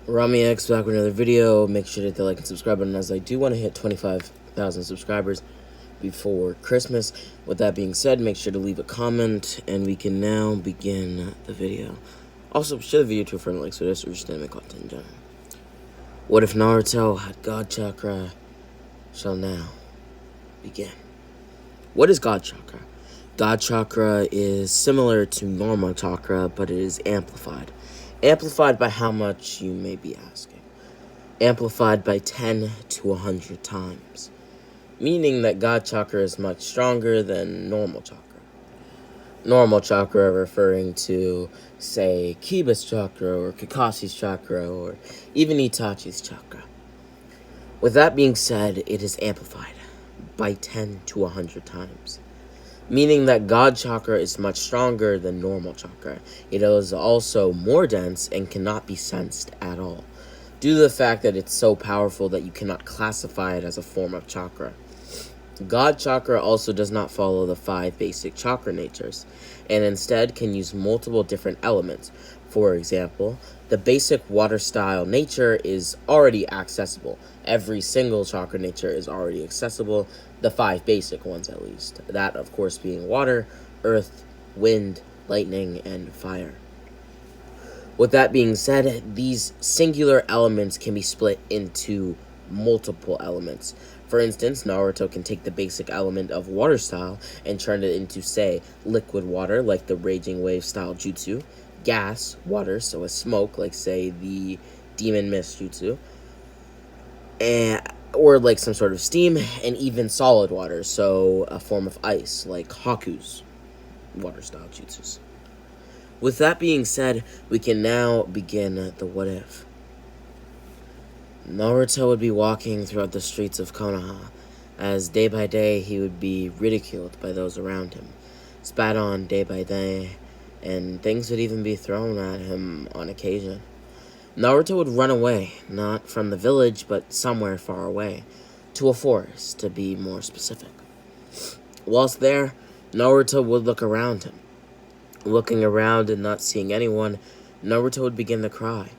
Rami X back with another video. Make sure to hit the like and subscribe button, as I do want to hit 25,000 subscribers before Christmas. With that being said, make sure to leave a comment, and we can now begin the video. Also, share the video to a friend like so this or just anime content in general. What if Naruto had God Chakra? Shall now begin. What is God Chakra? God Chakra is similar to normal chakra, but it is amplified. Amplified by how much, you may be asking? Amplified by 10 to 100 times. Meaning that God Chakra is much stronger than normal chakra. Normal chakra referring to, say, Kiba's chakra, or Kakashi's chakra, or even Itachi's chakra. With that being said, it is amplified by 10 to 100 times. Meaning that God Chakra is much stronger than normal chakra. It is also more dense and cannot be sensed at all, due to the fact that it's so powerful that you cannot classify it as a form of chakra. God Chakra also does not follow the 5 basic chakra natures, and instead can use multiple different elements. For example, the basic water style nature is already accessible. Every single chakra nature is already accessible, the 5 basic ones at least. That, of course, being water, earth, wind, lightning, and fire. With that being said, these singular elements can be split into multiple elements. For instance, Naruto can take the basic element of water style and turn it into, say, liquid water, like the Raging Wave style jutsu, gas, water, so as smoke, like, say, the Demon Mist jutsu, or like some sort of steam, and even solid water, so a form of ice, like Haku's water style jutsus. With that being said, we can now begin the what if. Naruto would be walking throughout the streets of Konoha, as day by day he would be ridiculed by those around him, spat on day by day, and things would even be thrown at him on occasion. Naruto would run away, not from the village, but somewhere far away, to a forest, to be more specific. Whilst there, Naruto would look around him. Looking around and not seeing anyone, Naruto would begin to cry,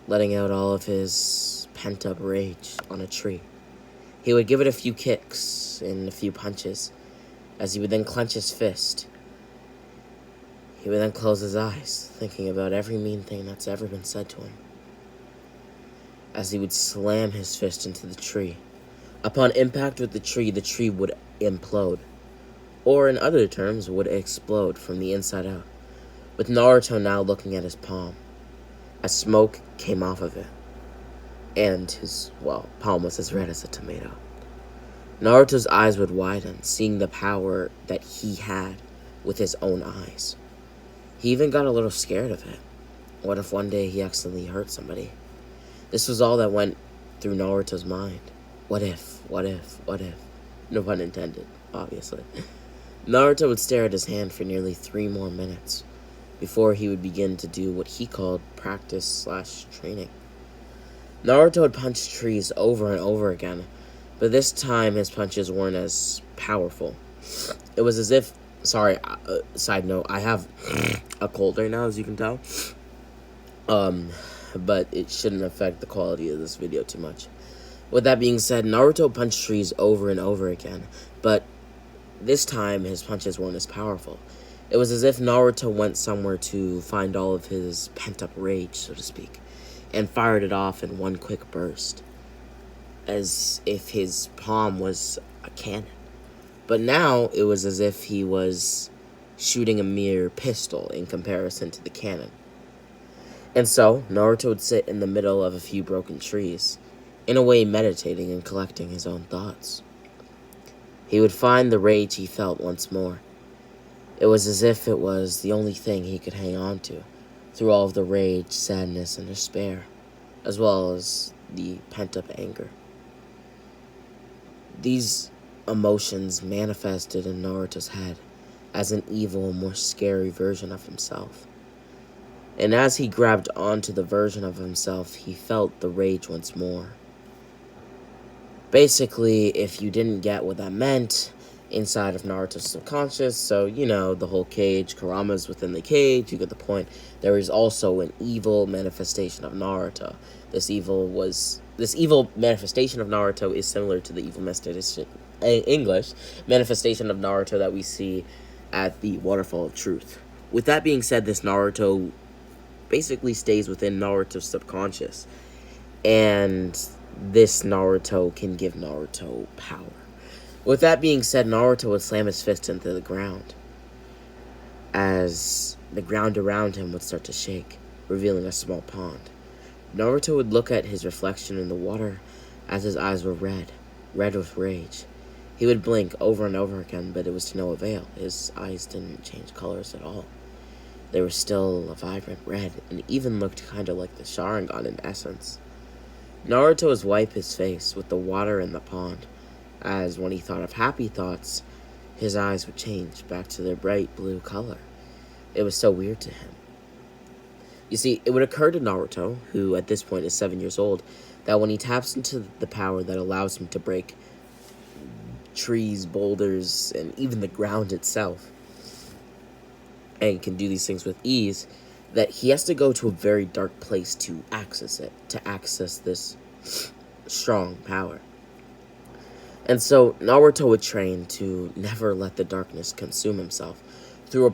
letting out all of his pent-up rage on a tree. He would give it a few kicks and a few punches, as he would then clench his fist. He would then close his eyes, thinking about every mean thing that's ever been said to him, as he would slam his fist into the tree. Upon impact with the tree would implode, or in other terms, would explode from the inside out, with Naruto now looking at his palm, as smoke came off of it, and his, palm was as red as a tomato. Naruto's eyes would widen, seeing the power that he had with his own eyes. He even got a little scared of it. What if one day he accidentally hurt somebody? This was all that went through Naruto's mind. What if? No pun intended, obviously. Naruto would stare at his hand for nearly 3 more minutes, before he would begin to do what he called practice/training. Naruto would punch trees over and over again, but this time his punches weren't as powerful. It was as if, side note, I have a cold right now, as you can tell, but it shouldn't affect the quality of this video too much. With that being said, Naruto punched trees over and over again, but this time his punches weren't as powerful. It was as if Naruto went somewhere to find all of his pent-up rage, so to speak, and fired it off in one quick burst, as if his palm was a cannon. But now it was as if he was shooting a mere pistol in comparison to the cannon. And so, Naruto would sit in the middle of a few broken trees, in a way meditating and collecting his own thoughts. He would find the rage he felt once more. It was as if it was the only thing he could hang on to, through all of the rage, sadness, and despair, as well as the pent-up anger. These emotions manifested in Naruto's head as an evil and more scary version of himself. And as he grabbed onto the version of himself, he felt the rage once more. Basically, if you didn't get what that meant, inside of Naruto's subconscious. So, you know, the whole cage, Kurama's within the cage, you get the point. There is also an evil manifestation of Naruto. This evil manifestation of Naruto is similar to the evil manifestation English manifestation of Naruto that we see at the Waterfall of Truth. With that being said, this Naruto basically stays within Naruto's subconscious, and this Naruto can give Naruto power. With that being said, Naruto would slam his fist into the ground as the ground around him would start to shake, revealing a small pond. Naruto would look at his reflection in the water as his eyes were red with rage. He would blink over and over again, but it was to no avail. His eyes didn't change colors at all. They were still a vibrant red, and even looked kind of like the Sharingan in essence. Naruto would wipe his face with the water in the pond, as when he thought of happy thoughts, his eyes would change back to their bright blue color. It was so weird to him. You see, it would occur to Naruto, who at this point is 7 years old, that when he taps into the power that allows him to break trees, boulders, and even the ground itself, and can do these things with ease, that he has to go to a very dark place to access it, to access this strong power. And so Naruto would train to never let the darkness consume himself through a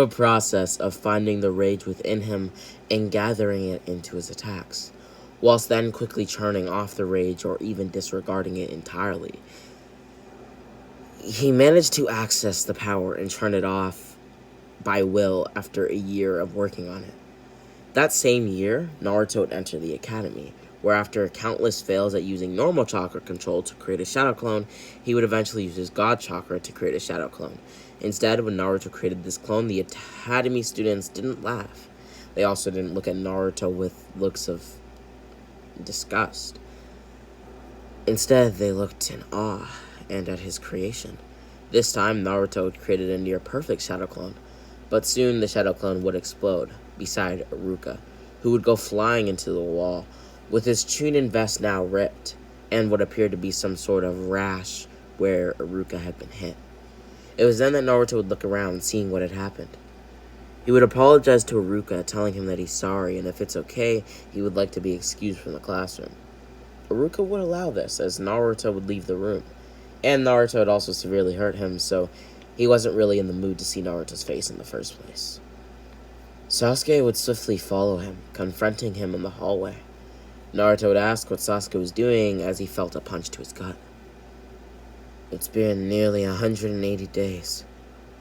process of finding the rage within him and gathering it into his attacks, whilst then quickly turning off the rage or even disregarding it entirely. He managed to access the power and turn it off by will after a year of working on it. That same year, Naruto would enter the academy, where after countless fails at using normal chakra control to create a shadow clone, he would eventually use his god chakra to create a shadow clone. Instead, when Naruto created this clone, the academy students didn't laugh. They also didn't look at Naruto with looks of disgust. Instead, they looked in awe and at his creation. This time, Naruto had created a near-perfect shadow clone, but soon the shadow clone would explode beside Iruka, who would go flying into the wall, with his Chunin vest now ripped, and what appeared to be some sort of rash where Iruka had been hit. It was then that Naruto would look around, seeing what had happened. He would apologize to Iruka, telling him that he's sorry, and if it's okay, he would like to be excused from the classroom. Iruka would allow this, as Naruto would leave the room, and Naruto had also severely hurt him, so he wasn't really in the mood to see Naruto's face in the first place. Sasuke would swiftly follow him, confronting him in the hallway. Naruto would ask what Sasuke was doing as he felt a punch to his gut. It's been nearly 180 days,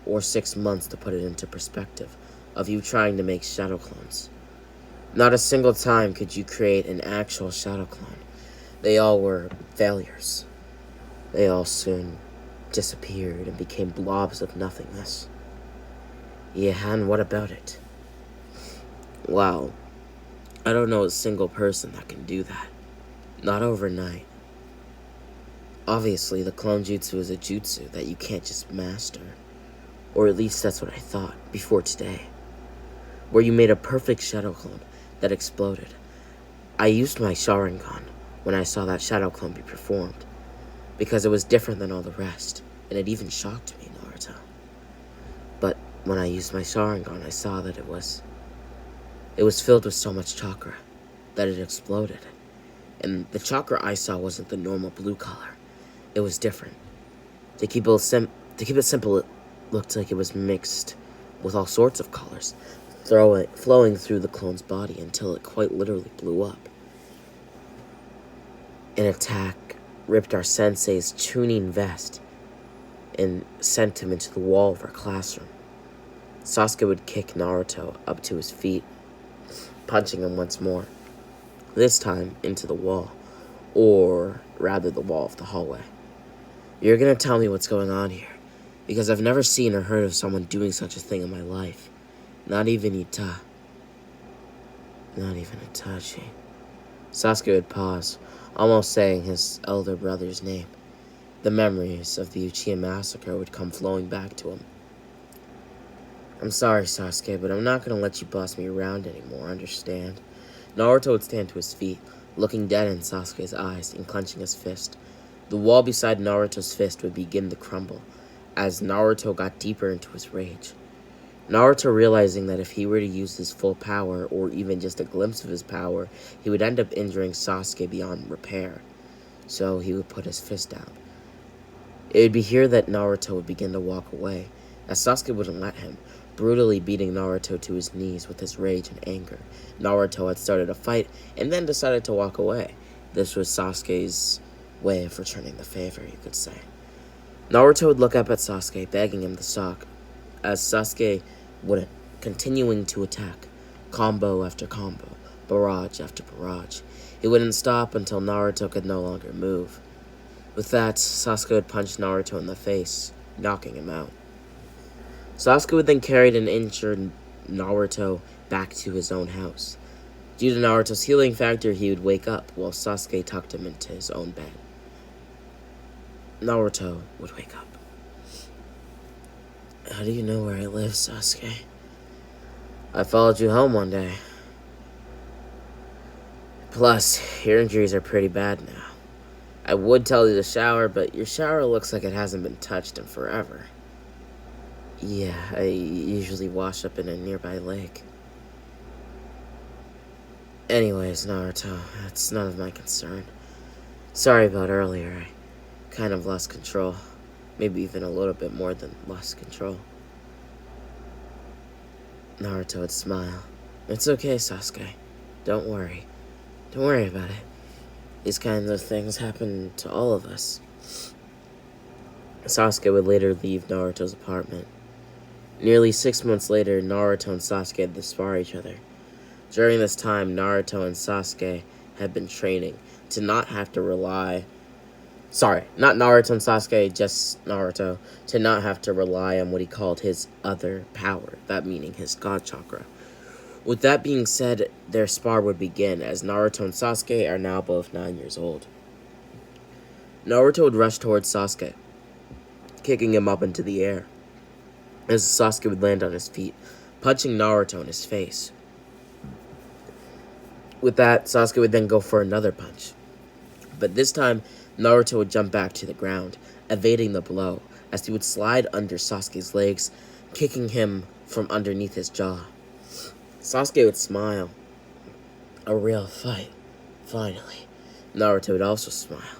or 6 months to put it into perspective, of you trying to make shadow clones. Not a single time could you create an actual shadow clone. They all were failures. They all soon disappeared and became blobs of nothingness. Yeah, and what about it? Well, I don't know a single person that can do that. Not overnight. Obviously, the clone jutsu is a jutsu that you can't just master. Or at least that's what I thought, before today. Where you made a perfect shadow clone that exploded. I used my Sharingan when I saw that shadow clone be performed, because it was different than all the rest, and it even shocked me, Naruto. But when I used my Sharingan, I saw that it was filled with so much chakra that it exploded. And the chakra I saw wasn't the normal blue color. It was different. To keep it simple, it looked like it was mixed with all sorts of colors, flowing through the clone's body until it quite literally blew up. An attack ripped our sensei's Chunin vest and sent him into the wall of our classroom. Sasuke would kick Naruto up to his feet, punching him once more, this time into the wall, or rather the wall of the hallway. You're gonna tell me what's going on here, because I've never seen or heard of someone doing such a thing in my life. Not even Itachi. Sasuke would pause, almost saying his elder brother's name. The memories of the Uchiha massacre would come flowing back to him. I'm sorry, Sasuke, but I'm not gonna let you boss me around anymore, understand? Naruto would stand to his feet, looking dead in Sasuke's eyes and clenching his fist. The wall beside Naruto's fist would begin to crumble as Naruto got deeper into his rage. Naruto, realizing that if he were to use his full power, or even just a glimpse of his power, he would end up injuring Sasuke beyond repair, so he would put his fist down. It would be here that Naruto would begin to walk away, as Sasuke wouldn't let him, brutally beating Naruto to his knees with his rage and anger. Naruto had started a fight, and then decided to walk away. This was Sasuke's way of returning the favor, you could say. Naruto would look up at Sasuke, begging him to stop, as Sasuke wouldn't, continuing to attack, combo after combo, barrage after barrage. He wouldn't stop until Naruto could no longer move. With that, Sasuke would punch Naruto in the face, knocking him out. Sasuke would then carry an injured Naruto back to his own house. Due to Naruto's healing factor, he would wake up while Sasuke tucked him into his own bed. Naruto would wake up. How do you know where I live, Sasuke? I followed you home one day. Plus, your injuries are pretty bad now. I would tell you to shower, but your shower looks like it hasn't been touched in forever. Yeah, I usually wash up in a nearby lake. Anyways, Naruto, that's none of my concern. Sorry about earlier, I kind of lost control. Maybe even a little bit more than lost control. Naruto would smile. It's okay, Sasuke. Don't worry. Don't worry about it. These kinds of things happen to all of us. Sasuke would later leave Naruto's apartment. Nearly 6 months later, Naruto and Sasuke had to spar each other. During this time, Naruto and Sasuke had been training to not have to rely... Sorry, not Naruto and Sasuke, just Naruto, to not have to rely on what he called his other power, that meaning his God Chakra. With that being said, their spar would begin, as Naruto and Sasuke are now both 9 years old. Naruto would rush towards Sasuke, kicking him up into the air, as Sasuke would land on his feet, punching Naruto in his face. With that, Sasuke would then go for another punch. But this time, Naruto would jump back to the ground, evading the blow, as he would slide under Sasuke's legs, kicking him from underneath his jaw. Sasuke would smile. A real fight, finally. Naruto would also smile.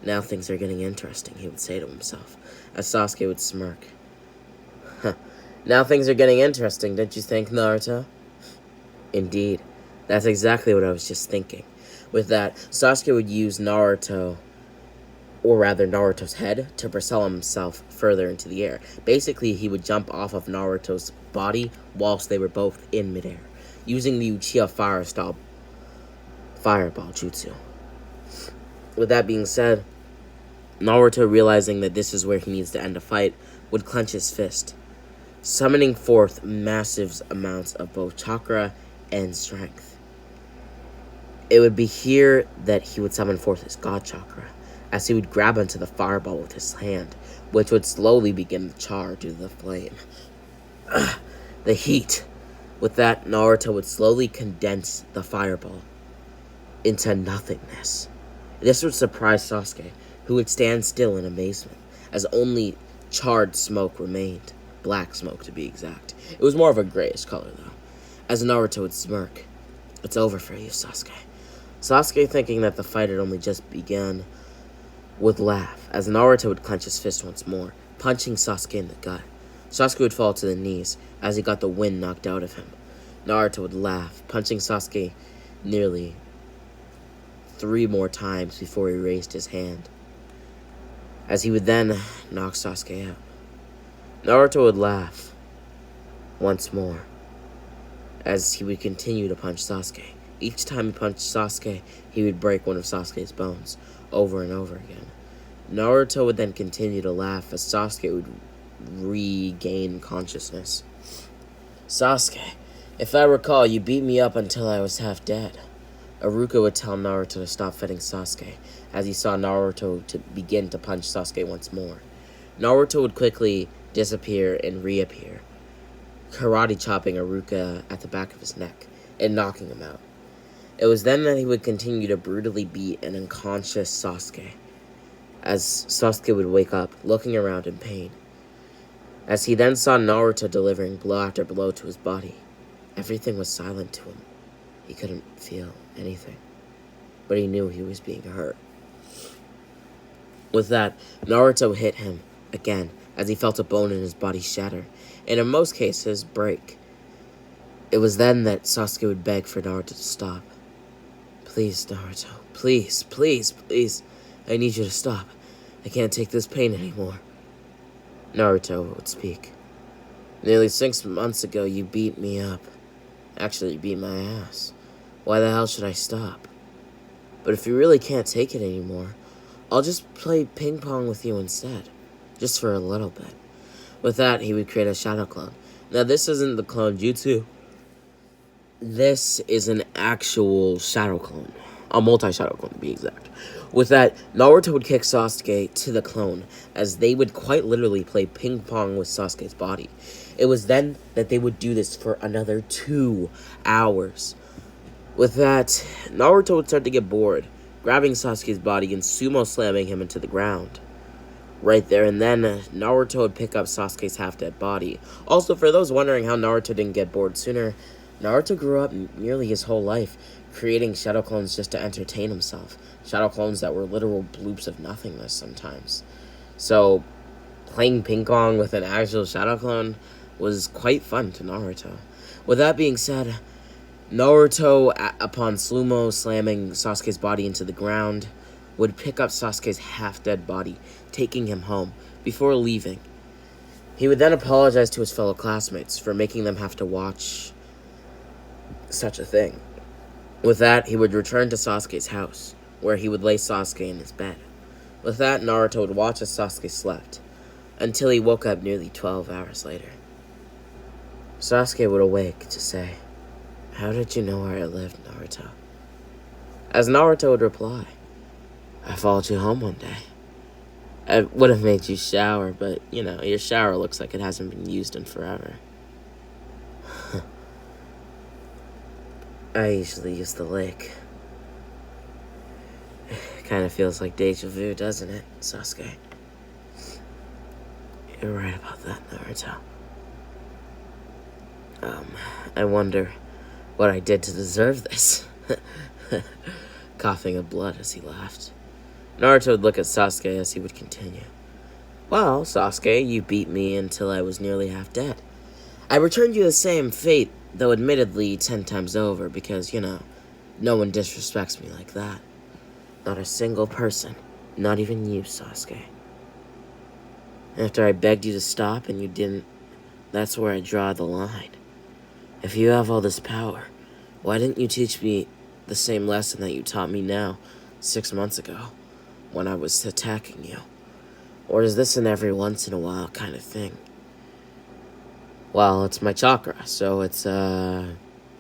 Now things are getting interesting, he would say to himself, as Sasuke would smirk. Now things are getting interesting, don't you think, Naruto? Indeed. That's exactly what I was just thinking. With that, Sasuke would use Naruto's head, to propel himself further into the air. Basically, he would jump off of Naruto's body whilst they were both in midair, using the Uchiha Fireball Jutsu. With that being said, Naruto, realizing that this is where he needs to end a fight, would clench his fist, summoning forth massive amounts of both chakra and strength. It would be here that he would summon forth his God Chakra, as he would grab onto the fireball with his hand, which would slowly begin to char due to the flame. The heat. With that, Naruto would slowly condense the fireball into nothingness. This would surprise Sasuke, who would stand still in amazement, as only charred smoke remained. Black smoke, to be exact. It was more of a grayish color, though. As Naruto would smirk. It's over for you, Sasuke. Sasuke, thinking that the fight had only just begun, would laugh, as Naruto would clench his fist once more, punching Sasuke in the gut. Sasuke would fall to the knees, as he got the wind knocked out of him. Naruto would laugh, punching Sasuke nearly 3 more times before he raised his hand, as he would then knock Sasuke out. Naruto would laugh once more, as he would continue to punch Sasuke. Each time he punched Sasuke, he would break one of Sasuke's bones, over and over again. Naruto would then continue to laugh as Sasuke would regain consciousness. Sasuke, if I recall, you beat me up until I was half dead. Iruka would tell Naruto to stop fighting Sasuke, as he saw Naruto to begin to punch Sasuke once more. Naruto would quickly disappear and reappear, karate chopping Iruka at the back of his neck and knocking him out. It was then that he would continue to brutally beat an unconscious Sasuke. as Sasuke would wake up, looking around in pain. As he then saw Naruto delivering blow after blow to his body, everything was silent to him. He couldn't feel anything, but he knew he was being hurt. With that, Naruto hit him again as he felt a bone in his body shatter, and in most cases, break. It was then that Sasuke would beg for Naruto to stop. Please, Naruto. Please, please, please. I need you to stop. I can't take this pain anymore. Naruto would speak. Nearly 6 months ago, you beat me up. Actually, you beat my ass. Why the hell should I stop? But if you really can't take it anymore, I'll just play ping pong with you instead. Just for a little bit. With that, he would create a shadow clone. Now, this isn't the clone jutsu. This is an actual shadow clone. A multi-shadow clone, to be exact. With that, Naruto would kick Sasuke to the clone, as they would quite literally play ping pong with Sasuke's body. It was then that they would do this for another 2 hours. With that, Naruto would start to get bored, grabbing Sasuke's body and sumo slamming him into the ground. Right there and then, Naruto would pick up Sasuke's half-dead body. Also, for those wondering how Naruto didn't get bored sooner, Naruto grew up nearly his whole life, creating shadow clones just to entertain himself. Shadow clones that were literal bloops of nothingness sometimes. So, playing ping pong with an actual shadow clone was quite fun to Naruto. With that being said, Naruto, upon sumo slamming Sasuke's body into the ground, would pick up Sasuke's half-dead body, taking him home, before leaving. He would then apologize to his fellow classmates for making them have to watch such a thing. With that, he would return to Sasuke's house, where he would lay Sasuke in his bed. With that, Naruto would watch as Sasuke slept, until he woke up nearly 12 hours later. Sasuke would awake to say, "How did you know where I lived, Naruto?" As Naruto would reply, "I followed you home one day. I would have made you shower, but, your shower looks like it hasn't been used in forever." I usually use the lake. Kind of feels like deja vu, doesn't it, Sasuke? You're right about that, Naruto. I wonder what I did to deserve this. Coughing up blood as he laughed. Naruto would look at Sasuke as he would continue. "Well, Sasuke, you beat me until I was nearly half dead. I returned you the same fate, though admittedly 10 times over, because, no one disrespects me like that. Not a single person. Not even you, Sasuke. After I begged you to stop and you didn't, that's where I draw the line. If you have all this power, why didn't you teach me the same lesson that you taught me now, 6 months ago, when I was attacking you? Or is this an every once in a while kind of thing?" Well, it's my chakra, so it's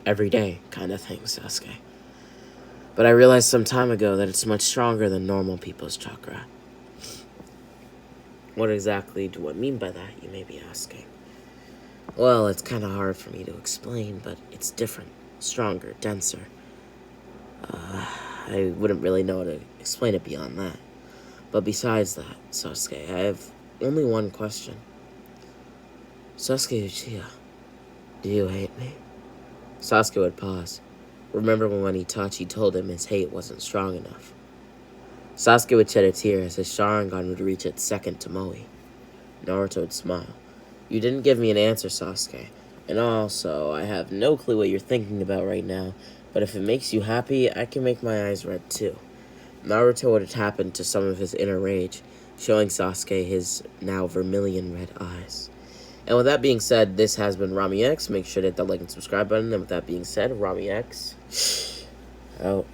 everyday kind of thing, Sasuke. But I realized some time ago that it's much stronger than normal people's chakra. What exactly do I mean by that, you may be asking? Well, it's kind of hard for me to explain, but it's different, stronger, denser. I wouldn't really know how to explain it beyond that. But besides that, Sasuke, I have only one question. Sasuke Uchiha, do you hate me? Sasuke would pause. Remember when Itachi told him his hate wasn't strong enough. Sasuke would shed a tear as his Sharingan would reach its second Tomoe. Naruto would smile. You didn't give me an answer, Sasuke. And also, I have no clue what you're thinking about right now, but if it makes you happy, I can make my eyes red too. Naruto would tap into some of his inner rage, showing Sasuke his now vermilion red eyes. And with that being said, this has been Rami X. Make sure to hit that like and subscribe button. And with that being said, Rami X out.